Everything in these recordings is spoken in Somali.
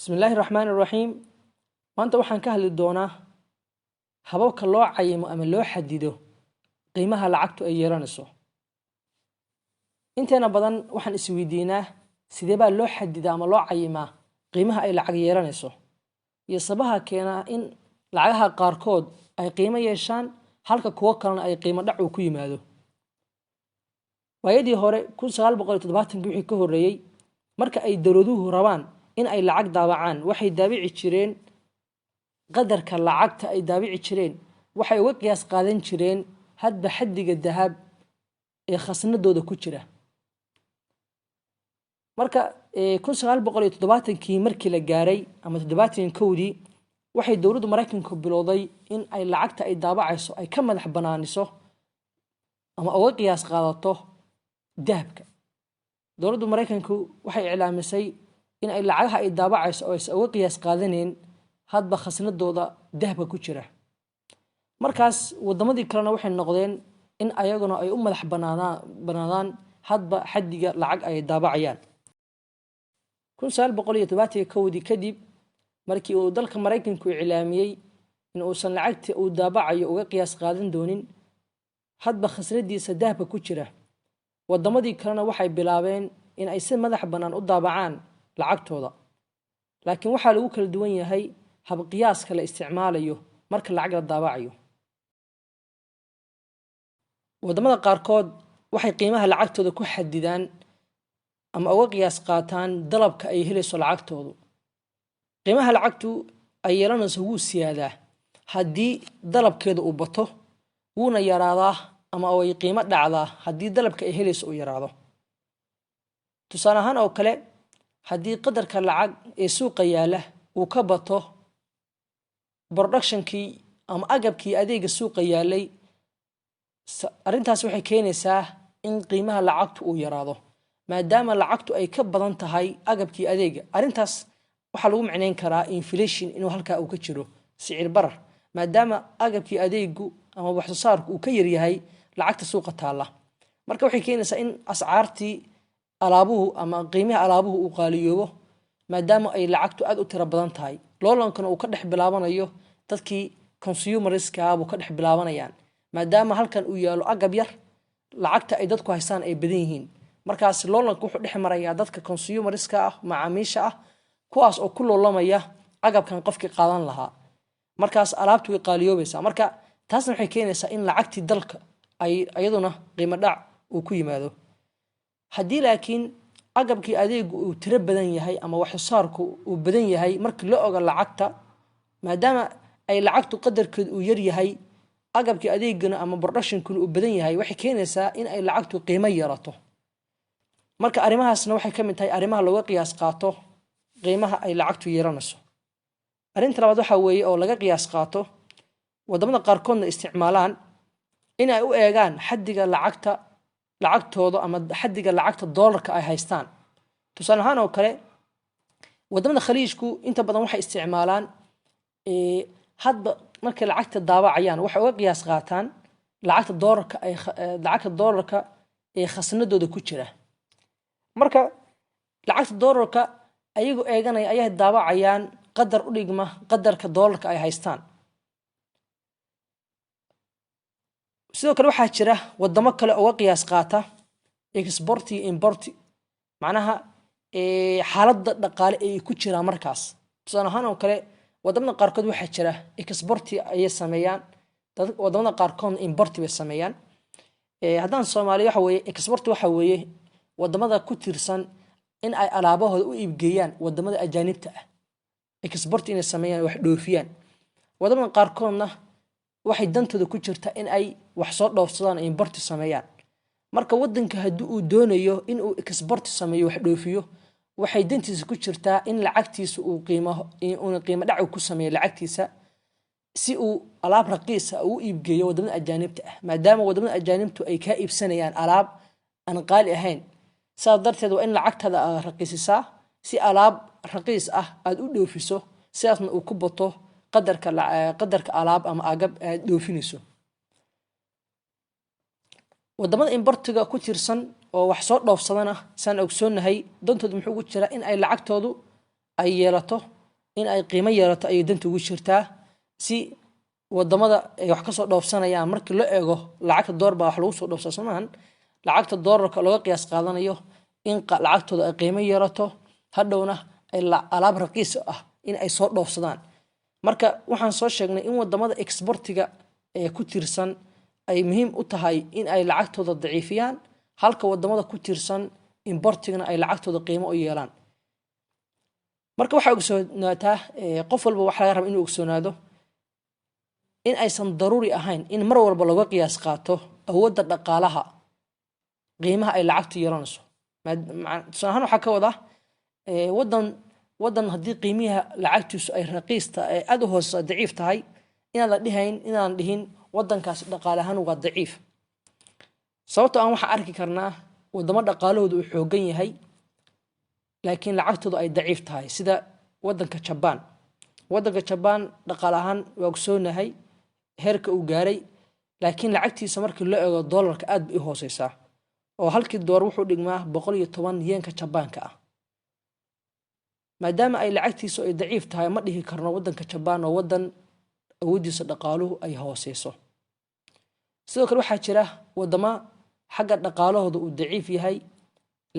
بسم الله الرحمن الرحيم maanta waxaan ka hadli doonaa hababka loo cayimo ama loo xadido qiimaha lacagtu ay yeelanayso inteena badan waxaan isweydiinaa sidee baa loo xadidaa ama loo cayimaa qiimaha ay lacag yeelanayso iyo sabaha keena in lacagaha qaarkood ay qiimo yeeshaan halka kuwa kalena ay qiimo dhac ku yimaado waayadii hore 1970 wixii ka horeeyay marka ay dawladuhu rabaan in ay lacag daabacaan waxay daabici jireen qadarka lacagta ay daabici jireen waxay uga qiyaas qaadan jireen hadba xaddiga dahab ee khasnadooda ku jira marka 1970kii markii la gaaray ama 71kii waxay dawladda Mareykanku bilowday in ay lacagta ay daabacayso ay ka madax banaaniso ama uga qiyaas qaadato dahabka dawladda Mareykanku waxay iclaamisay in ay lacagaha ay daabacayso oo ay uga qiyaas qaadaneen hadba khasnadooda dahabka ku jira markaas wadamadii kalena waxay noqdeen in ayaguna ay u madax banaadaan hadba xaddiga lacag ay daabacayaan 1970kii kadib markii uu dalka Mareykanku iclaamiyay in uusan lacagta uu daabacayo uga qiyaas qaadan doonin hadba khasnadiisa dahabka ku jira wadamadii kalena waxay bilaabeen in ay si madax banaan u daabacaan lacagtooda laakiin waxa lagu kala duwan yahay hab qiyaaska la isticmaalayo marka lacag la daabacayo wadamada qaarkood waxay qiimaha lacagtooda ku xadidaan ama uga qiyaas qaataan dalabka ay helayso lacagtoodu qiimaha lacagtu ay yeelanayso wuu siyaadaa haddii dalabkeedu uu bato wuuna yaraadaa ama ay qiimo dhacdaa haddii dalabka ay helayso uu yaraado tusaale ahaan oo kale haddii qadarka lacag ee suuqa yaala uu ka bato productionkii ama agabkii adeega suuqa yaalay arintaas waxay keenaysaa in qiimaha lacagtu uu yaraado maadaama lacagtu ay ka badan tahay agabkii adeega arintaas waxa lagu macneyn karaa inflation inuu halka uu ka jiro sicir barar maadaama agabkii adeegu ama wax soo saarku uu ka yar yahay lacagta suuqa taala marka waxay keenaysaa in ascaartii alaabuhu ama qiimaha alaabuhu uu qaaliyoobo maadaama ay lacagtu aad u tiro badan tahay loolankana uu ka dhex bilaabanayo dadkii consumerska ah uu ka dhex bilaabanayaan maadaama halkan uu yaalo agab yar lacagta ay dadku haystaan ay badan yihiin markaas loolanku wuxuu dhex marayaa dadka consumerska ah macaamiisha ah kuwaas oo ku loolamaya agabkan qofkii qaadan lahaa markaas alaabtu way qaaliyoobaysaa marka taasna waxay keenaysaa in lacagtii dalka ay iyaduna qiimo dhac uu ku yimaado haddii laakiin agabkii adeegu uu tiro badan yahay ama wax soo saarku uu badan yahay markii la oga lacagta maadaama ay lacagtu qadarkeedu uu yar yahay agabkii adeegana ama productionku uu badan yahay waxay keenaysaa in ay lacagtu qiimo yarato marka arimahaasna waxay ka mid tahay arimaha looga qiyaas qaato qiimaha ay lacagtu yeelanayso arinta labaad waxa weeye oo laga qiyaas qaato wadamada qaarkoodna isticmaalaan in ay u eegaan xaddiga lacagtooda ama xaddiga lacagta dollarka ay haystaan tusaale ahaan oo kale wadamada khaliijku inta badan waxay isticmaalaan hadba markay lacagta daabacayaan waxay uga qiyaas qaataan lacagta dollarka ee khasnadooda ku jira marka lacagta dollarka ayagu eeganaya ayay daabacayaan qadar u dhigma qadarka dollarka ay haystaan sidoo kale waxaa jira wadamo kale oo uga qiyaas qaata export iyo import macnaha xaaladda dhaqaale ay ku jiraan markaas tusaale ahaan oo kale wadamada qaarkood waxaa jira export ay sameeyaan wadamada qaarkood import bay sameeyaan haddaan Soomaaliya waxa weeye export waxa weeye wadamada ku tirsan in ay alaabahooda u iibgeeyaan wadamada ajaanibta ah export inay sameeyaan wax dhoofiyaan wadamada qaarkoodna waxay dantooda ku jirta in ay wax soo dhoofsadaan import sameeyaan marka wadanka haddii uu doonayo in uu export sameeyo wax dhoofiyo waxay dantiisa ku jirtaa in lacagtiisa uu qiimo dhac ku sameeyo lacagtiisa si uu alaab raqiis ah u iibgeeyo wadamada ajaanibta ah maadaama wadamada ajaanibtu ay ka iibsanayaan alaab aan qaali ahayn sabab darteed waa in lacagtada raqiisisaa si alaab raqiis ah aad u dhoofiso sidaasna uu ku bato qadarka alaab ama agab aad dhoofinayso wadamada importiga ku tirsan oo wax soo dhoofsadana san ogsoonahay dantoodu muxuu ugu jira in ay lacagtoodu ay yeelato in ay qiimo yeelato ay danta ugu jirtaa si wadamada ay wax ka soo dhoofsanayaan markii la eego lacagta door baa wax lagu soo dhoofsan samahan lacagta doolarka looga qiyaas qaadanayo in lacagtooda ay qiimo yeelato hadhowna ay alaab raqiis ah in ay soo dhoofsadaan marka waxaan soo sheegnay in wadamada exportiga ee ku tirsan ay muhiim u tahay in ay lacagtooda daciifiyaan halka wadamada ku tirsan importigana ay lacagtooda qiimo u yeelaan marka waxa ogsoonaata qof walba waxa laga rabaa inuu ogsoonaado in aysan daruuri ahayn in mar walba laga qiyaas qaato awoodda dhaqaalaha qiimaha ay lacagtu yeelanayso tusaalahaan waxaa ka wada wadan haddii qiimiha lacagtiisu ay raqiista ay aad u hoose daciif tahay inaan dhihin wadankaasi dhaqaale ahaan waa daciif sababtoo aan waxaan arki karnaa wadamo dhaqaalahooda uu xoogan yahay laakiin lacagtooda ay daciif tahay sida wadanka Japan dhaqaale ahaan waa ogsoonahay heerka uu gaaray laakiin lacagtiisa markii loo eego dollarka aad bay u hooseysaa oo halkii dollar wuxuu dhigmaa 110 yeenka Japanka ah maadaama ay lacagtiisu ay daciif tahay ma dhihi karno wadanka Japan oo wadan awoodiisa dhaqaaluhu ay hooseyso sidoo kale waxaa jira wadamo xagga dhaqaalahooda uu daciif yahay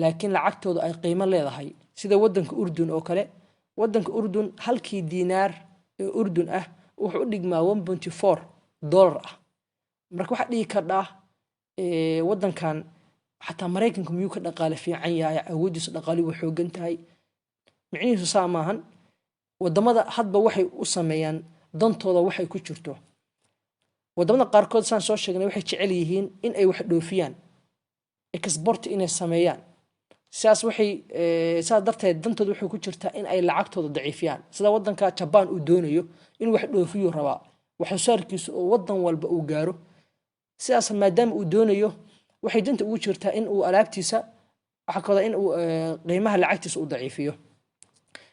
laakiin lacagtooda ay qiimo leedahay sida wadanka Urdun oo kale wadanka Urdun halkii diinaar ee Urdun ah wuxuu u dhigmaa 1.4 dollar ah marka waxa dhigi kartaa wadankan xataa Mareykanka miyuu ka dhaqaale fiican yahay awoodiisa dhaqaaluhu way xoogan tahay micnihiisu saamahan wadamada hadba waxay u sameeyaan dantooda waxay ku jirto wadamada qaarkood saan soo sheegnay waxay jecel yihiin in ay wax dhoofiyaan export inay sameeyaan saas darteed dantooda waxay ku jirtaa in ay lacagtooda daciifiyaan sida wadanka Japan uu doonayo in wax dhoofiyo rabaa wax soo saarkiisu oo wadan walba uu gaaro sidaas maadaama uu doonayo waxay danta ugu jirtaa in uu alaabtiisa waxa kale in uu qiimaha lacagtiisa u daciifiyo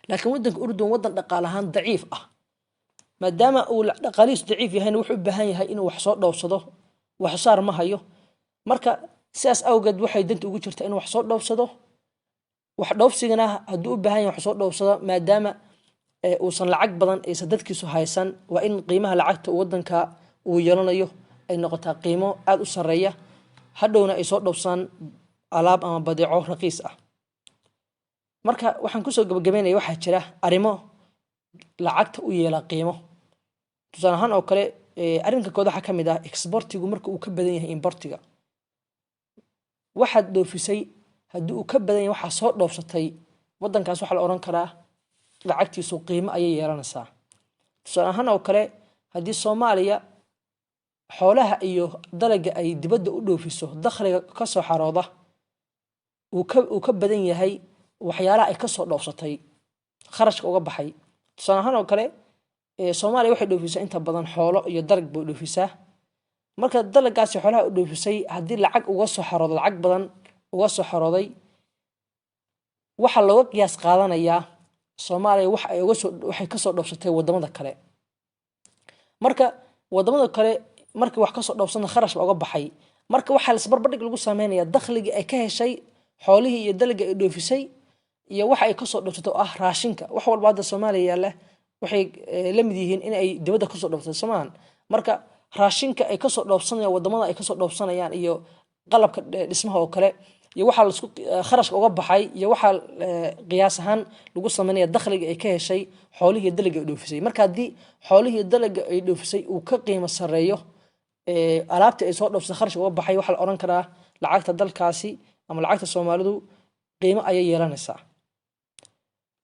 laakiin wadanka Urdun wadan dhaqaale ahaan daciif ah maadaama uu dhaqaalihiisu daciif yahay wuxuu u baahan yahay inuu wax soo dhoofsado wax saar ma hayo marka sidaas awgeed waxay danta ugu jirtaa inuu wax soo dhoofsado wax dhoofsigana hadduu u baahan yahay wax soo dhoofsado maadaama uusan lacag badan aysan dadkiisu haysan waa in qiimaha lacagta wadanka uu yeelanayo ay noqotaa qiimo aad u sareeya hadhowna ay soo dhoofsaan alaab ama badeeco raqiis ah marka waxaan ku soo gabagabeynaya waxa jira arimo lacagta u yeela qiimo tusaale ahaan oo kale arrinka kooda waxa kamid ah exportigu marka uu ka badan yahay importiga waxaad dhoofisay haddii uu ka badan yahay waxa soo dhoofsatay wadankaas waxa la oran karaa lacagtiisu qiimo ayay yeelanaysaa tusaale ahaan oo kale haddii Soomaaliya xoolaha iyo dalaga ay dibadda u dhoofiso dakhliga ka soo xarooda uu ka badan yahay waxyaalaha ay ka soo dhoofsatay kharashka uga baxay tusaale ahaan oo kale Soomaaliya waxay dhoofisaa inta badan xoolo iyo dalag buu dhoofisaa marka dalagaasi xoolaha u dhoofisay haddii lacag uga soo xaroodo lacag badan uga soo xarooday waxa looga qiyaas qaadanayaa Soomaaliya waxay ka soo dhoofsatay wadamada kale marka wadamada kale markii wax ka soo dhoofsan kharash uga baxay marka waxa la isbarbardhig lagu sameeyaa dakhliga ay ka heshay xoolihii iyo dalaga ay dhoofisay iyo waxa ay ka soo dhoofsato raashinka wax walba hadda Soomaaliya yaala waxay la mid yihiin in ay dibadda ka soo dhoofsato Soomaan marka raashinka ay ka soo dhoofsanayaan wadamada ay ka soo dhoofsanayaan iyo qalabka dhismaha oo kale iyo waxa la isku kharash uga baxay iyo waxa qiyaas ahaan lagu sameeyaa dakhliga ay ka heshay xoolihii iyo dalaga ay dhoofisay marka hadii xoolihii iyo dalaga ay dhoofisay uu ka qiimo sareeyo alaabta ay soo dhoofsay kharash uga baxay waxa la oran karaa lacagta dalkaasi ama lacagta Soomaalidu qiimo ayay yeelanaysaa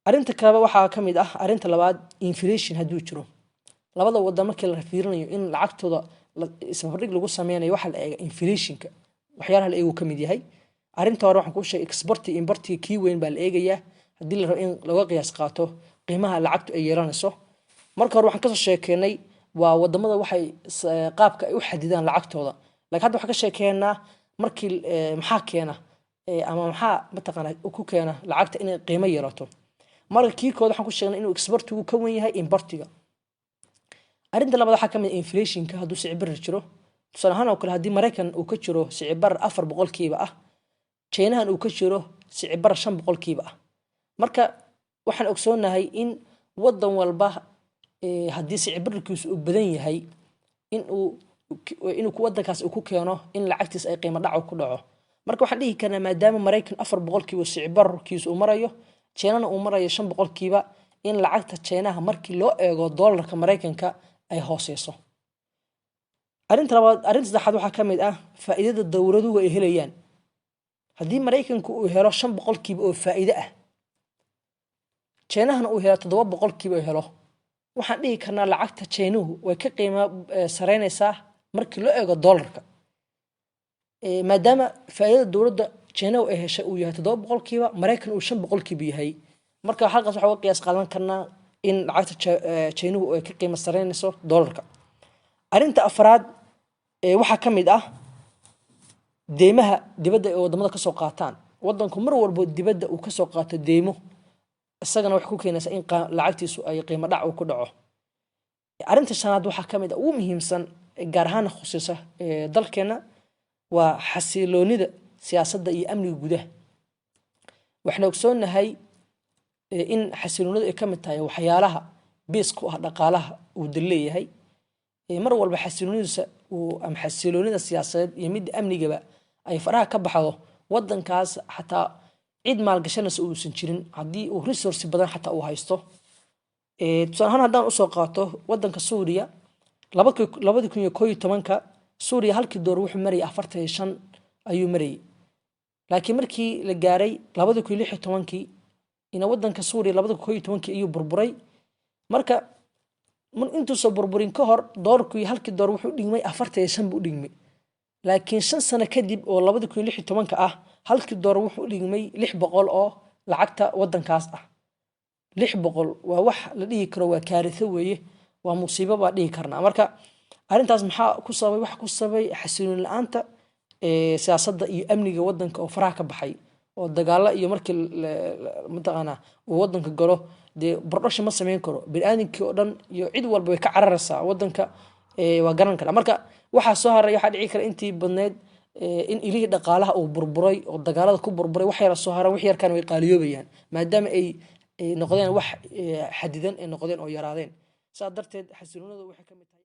arinta kale waxa kamid ah arinta labaad inflation haduu jiro labada wadamo markii la fiirinayo in lacagtooda isbarbardhig lagu sameeyo waxa la eega inflationka waxyaalaha la eego kamid yahay arinta hore waxaan ku sheegay export import key weyn baa la eegaya hadii la rabo in laga qiyaas qaato qiimaha lacagtu ay yeelanayso marka hore waxaan ka soo sheekeynay waa wadamada waxay qaabka ay u xadidaan lacagtooda laakiin hadda waxaan ka sheekeynaa markii maxaa keena ama maxaa mataqaanaa ku keena lacagta in qiimo yeelato marka kii kooda waxaan ku sheegnay inuu exportigu ka weyn yahay importiga arinta labaad waxa kamid inflationka haduu sicir jiro tusaale ahaan oo kale hadii Mareykan uu ka jiro sicir 4% ah China uu ka jiro sicir 5% ah marka waxaan ogsoonahay in wadan walba haddii sicir bararkiisu uu badan yahay inuu wadankaas uu ku keeno in lacagtiis ay qiimo dhac ku dhaco. marka waxaan dhihi karnaa maadaama Mareykan 4% sicir bararkiisu uu marayo, China uu marayo 5% in lacagta China markii loo eego dollarka Mareykanka ay hooseyso. arrinta saddexaad waxaa ka mid ah faa'iidada dawladuhu ay helayaan. haddii Mareykanku uu helo 5% oo faa'iido ah, China-hana uu helo 7% helo, waxaan dhihi karnaa lacagta China-hu way ka qiimo sareynaysaa markii loo eego dollarka. maadaama faa'iidada dawladda China ay heshay uu yahay 7%, Mareykan uu 5% yahay, marka halkaas waxa uu qiyaas qaadan karnaa in lacagta China ay ka qiimo sareynayso dollarka. arrinta afraad waxaa ka mid ah deymaha dibadda ee wadamada ka soo qaataan. wadanku mar walba dibadda uu ka soo qaato deymo, isagana wax ku keenaysa in lacagtiisu ay qiimo dhac ku dhaco. arrinta shanaad waxaa ka mid ah ugu muhiimsan gaar ahaan khusaysa dalkeena waa xasiloonida siyaasadda iyo amniga gudaha. waxaan ogsoonahay in xasiloonida ay ka mid tahay waxyaalaha bees ku ah dhaqaalaha uu leeyahay. mar walba xasiloonida siyaasadeed iyo mid amnigaba ay faraha ka baxdo wadankaas, xataa cid maalgashanaysa uusan jirin haddii uu resource badan xataa uu haysto. tusaale ahaan haddaan usoo qaato wadanka Suuriya 2011 Suuriya halkii door wuxuu marayay 45 ayuu marayay, laakiin markii la gaaray 2016 ina wadanka Suuriya 2011 ayuu burburay. marka intuu soo burburin ka hor doorkii halkii door wuxuu dhigmay 45 buu dhigmay, laakiin 5 sano kadib oo 2016 ah halkii door wuxuu dhigmay 600 oo lacagta wadankaas ah. 600 waa wax la dhihi karo waa kaariso weeye, waa musiibo baa dhihi karnaa. marka arrintaas maxaa ku sababay? wax ku sababay xasilooni la'aanta siyaasadda iyo amniga wadanka oo faraha ka baxay, oo dagaalo iyo markii mataqaana uu wadanka galo dee bardhasho ma sameyn karo, bini'aadamkii oo dhan iyo cid walba way ka cararaysaa wadanka. waa garan kara. marka waxa soo haray waxa dhici kara intii badneed in ilihii dhaqaalaha uu burburay oo dagaalada ku burburay, wax yar soo haray, wax yarkan way qaaliyoobayaan maadaama ay noqdeen wax xadidan ay noqdeen oo yaraadeen. saa darteed xasiloonida waxay ka mid tahay